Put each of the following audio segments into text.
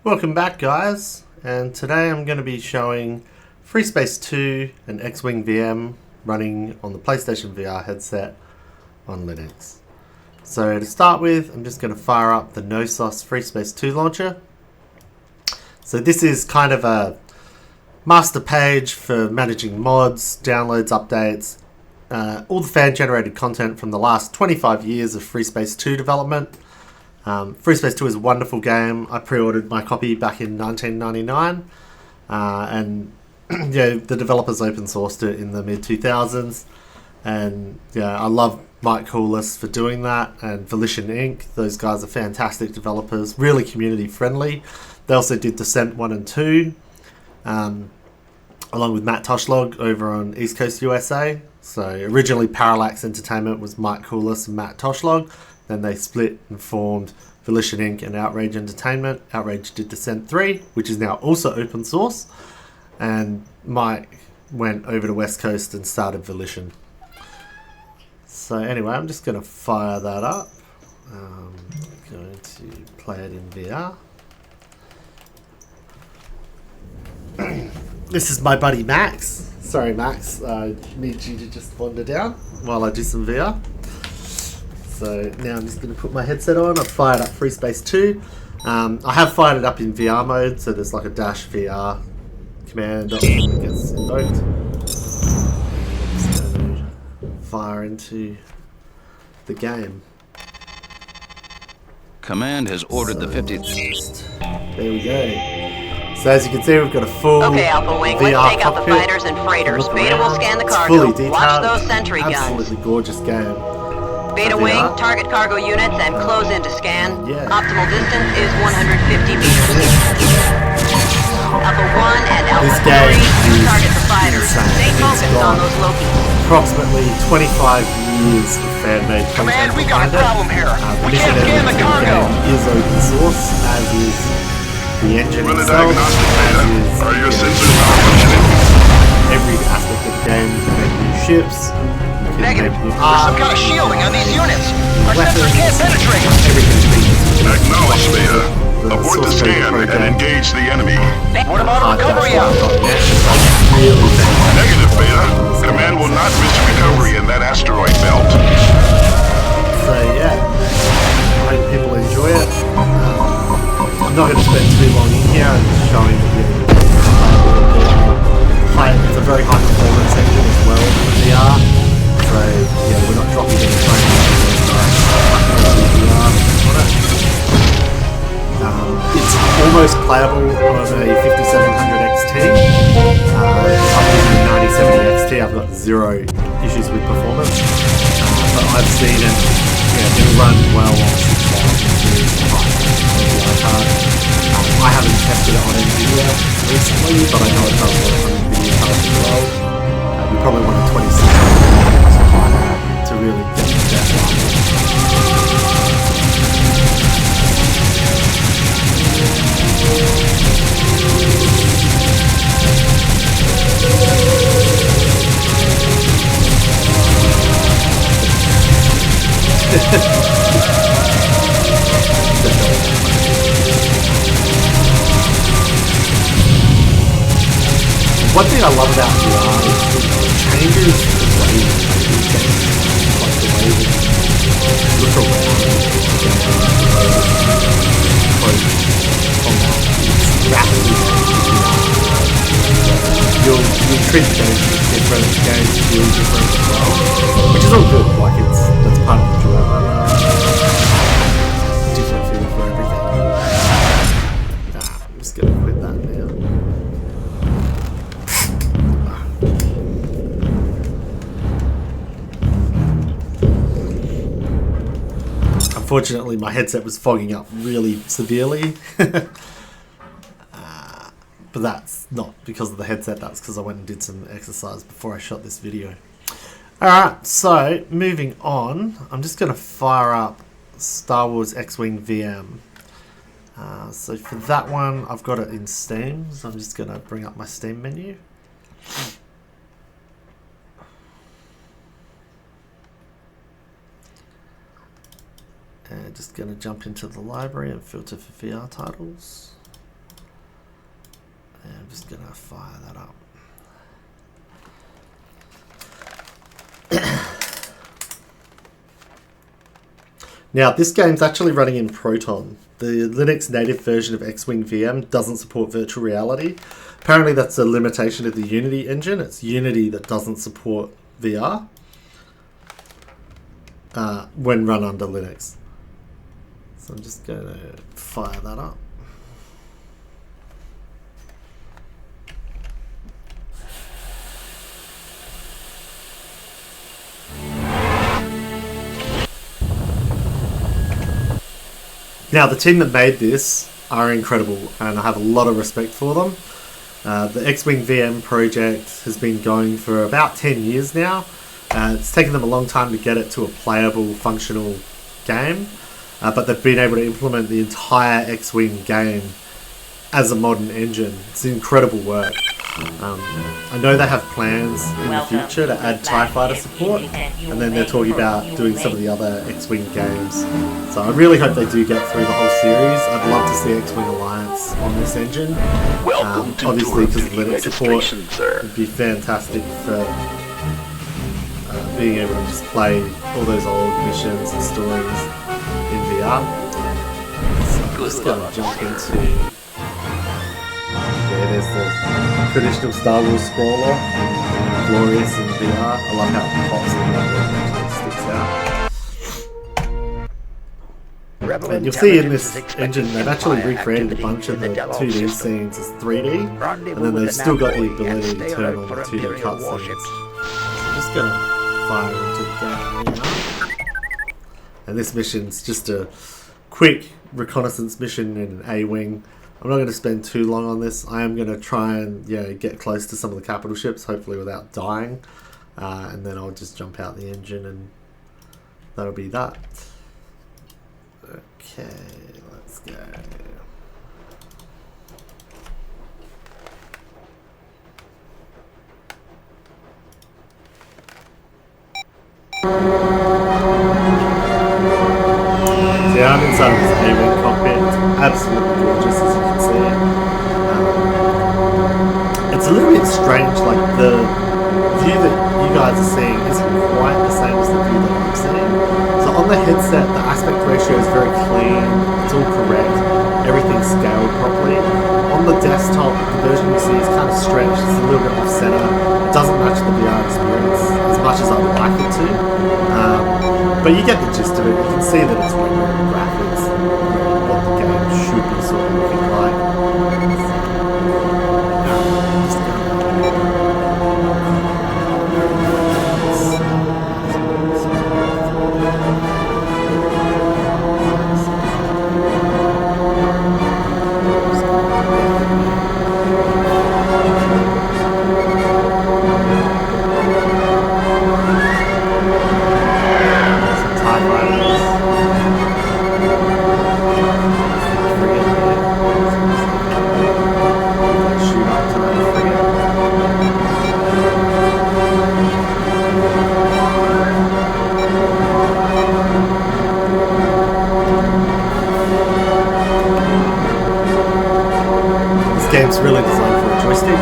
Welcome back, guys, and today I'm going to be showing Freespace 2 and X-Wing VM running on the PlayStation VR headset on Linux. So to start with, I'm just going to fire up the NoSauce Freespace 2 launcher. So this is kind of a master page for managing mods, downloads, updates, all the fan-generated content from the last 25 years of Freespace 2 development. Freespace 2 is a wonderful game. I pre-ordered my copy back in 1999, and yeah, the developers open sourced it in the mid-2000s, and yeah, I love Mike Coulis for doing that, and Volition Inc. Those guys are fantastic developers, really community friendly. They also did Descent 1 and 2, along with Matt Toshlog over on East Coast USA. So originally Parallax Entertainment was Mike Coulis and Matt Toshlog. Then they split and formed Volition Inc. and Outrage Entertainment. Outrage did Descent 3, which is now also open source. And Mike went over to West Coast and started Volition. So anyway, I'm just going to fire that up. I'm going to play it in VR. This is my buddy Max. Sorry, Max. I need you to just wander down while I do some VR. So now I'm just going to put my headset on. I've fired up Freespace 2. I have fired it up in VR mode, so there's like a dash VR command option that gets invoked. I'm just going to fire into the game. Command has ordered the 50th. There we go. So as you can see, we've got a full Alpha Wing, VR let's take out the cockpit. fighters and freighters. Beta will scan the It's cargo. fully detailed. Watch those sentry guns. Absolutely gorgeous game. Beta Wing, target cargo units and close in to scan. Yeah. Optimal distance is 150 meters. Alpha 1 and This Alpha game 3, is target the fighters. insane. Stay It's focused got on those Lokis. Approximately 25 years of fan-made content. Command, we got a behind it. problem here. The We mission can't scan the engine of cargo. game is open source, as is the engine Run a itself, diagnostic as data. is Are your you know, sensors malfunctioning? every aspect of the game. You can make new ships, you can Negative. make new There's some arms, kind of shielding on these units. Our weapons, sensors can't penetrate. everything's been Acknowledge, Beta. the Abort the source code scan program. and engage the enemy. What about a recovery out? Really fantastic. Negative, Beta. Command will not miss recovery in that asteroid belt. So yeah, I hope people enjoy it. I'm not going to spend too long in here. I'm just showing that it's a very high performance engine as well for VR. So yeah, we're not dropping any frames VR on it. It's almost playable on a 5700 XT. I'm using a 9070 XT. I've got zero issues with performance, but I've seen it. Yeah, it'll run well on 6000 card. I haven't tested it on NVIDIA recently, but I know it does work on NVIDIA cards as well. You probably want a 2600 to really get the best one. One thing I love about VR is it changes the way you play these games. Like the way that you look around it's rapidly changing. You'll treat the games different, the games feel different as well. Which is all good, like that's part of the joy of it. Different feel for everything. I'm just gonna quit that now. Unfortunately, my headset was fogging up really severely. But that's not because of the headset, that's because I went and did some exercise before I shot this video. Alright, so moving on, I'm just going to fire up Star Wars X-Wing VM. So for that one, I've got it in Steam, so I'm just going to bring up my Steam menu. And just going to jump into the library and filter for VR titles. gonna fire that up. Now, this game's actually running in Proton. The Linux native version of X-Wing VM doesn't support virtual reality. Apparently that's a limitation of the Unity engine. It's Unity that doesn't support VR when run under Linux. So I'm just going to fire that up. Now, the team that made this are incredible, and I have a lot of respect for them. The X-Wing VM project has been going for about 10 years now. It's taken them a long time to get it to a playable, functional game, but they've been able to implement the entire X-Wing game as a modern engine. It's incredible work. I know they have plans in the future to add TIE Fighter support, and then they're talking about doing some of the other X-Wing games. So I really hope they do get through the whole series. I'd love to see X-Wing Alliance on this engine. Obviously, because of Linux support, it'd be fantastic for being able to just play all those old missions and stories in VR. So I'm just going to jump into... Yeah, there's the traditional Star Wars scroller, glorious in VR. I love how it pops and actually sticks out. And you'll see in this engine they've actually recreated a bunch of the 2D scenes as 3D, and then they've still got the ability to turn on the 2D cutscenes. I'm just going to fire into the game now. And this mission's just a quick reconnaissance mission in an A-Wing. I'm not going to spend too long on this. I am going to try and get close to some of the capital ships, hopefully without dying. And then I'll just jump out the engine and that'll be that. Okay, let's go. Yeah, I'm inside of this A-Wing cockpit. It's absolutely gorgeous, as you can see. It's a little bit strange, like the view that you guys are seeing isn't quite the same as the view that I'm seeing. So on the headset, the aspect ratio is very clean, it's all correct, everything's scaled properly. On the desktop, the version you see is kind of stretched, it's a little bit off-center. It doesn't match the VR experience as much as I'd like it to. But you get the gist of it. You can see that it's rendering graphics, what the game should be sort of looking like. Game's really designed for a joystick.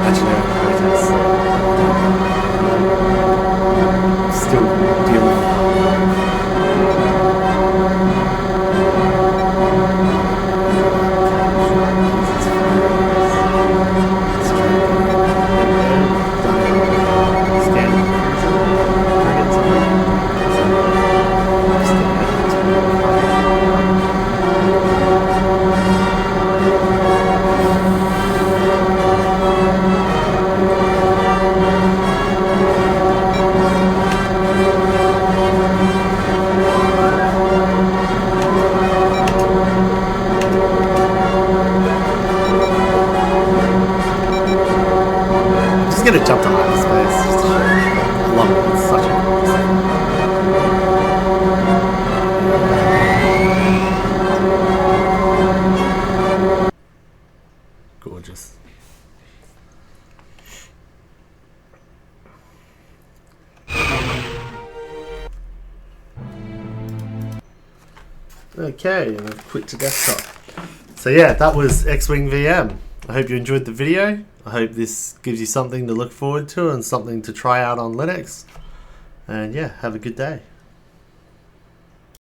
Actually, still dealing gonna jump to hyperspace just to show you. I love it. It's such a gorgeous. Okay, and I've quit to desktop. So yeah, that was X-Wing VM. I hope you enjoyed the video. I hope this gives you something to look forward to and something to try out on Linux. And yeah, have a good day.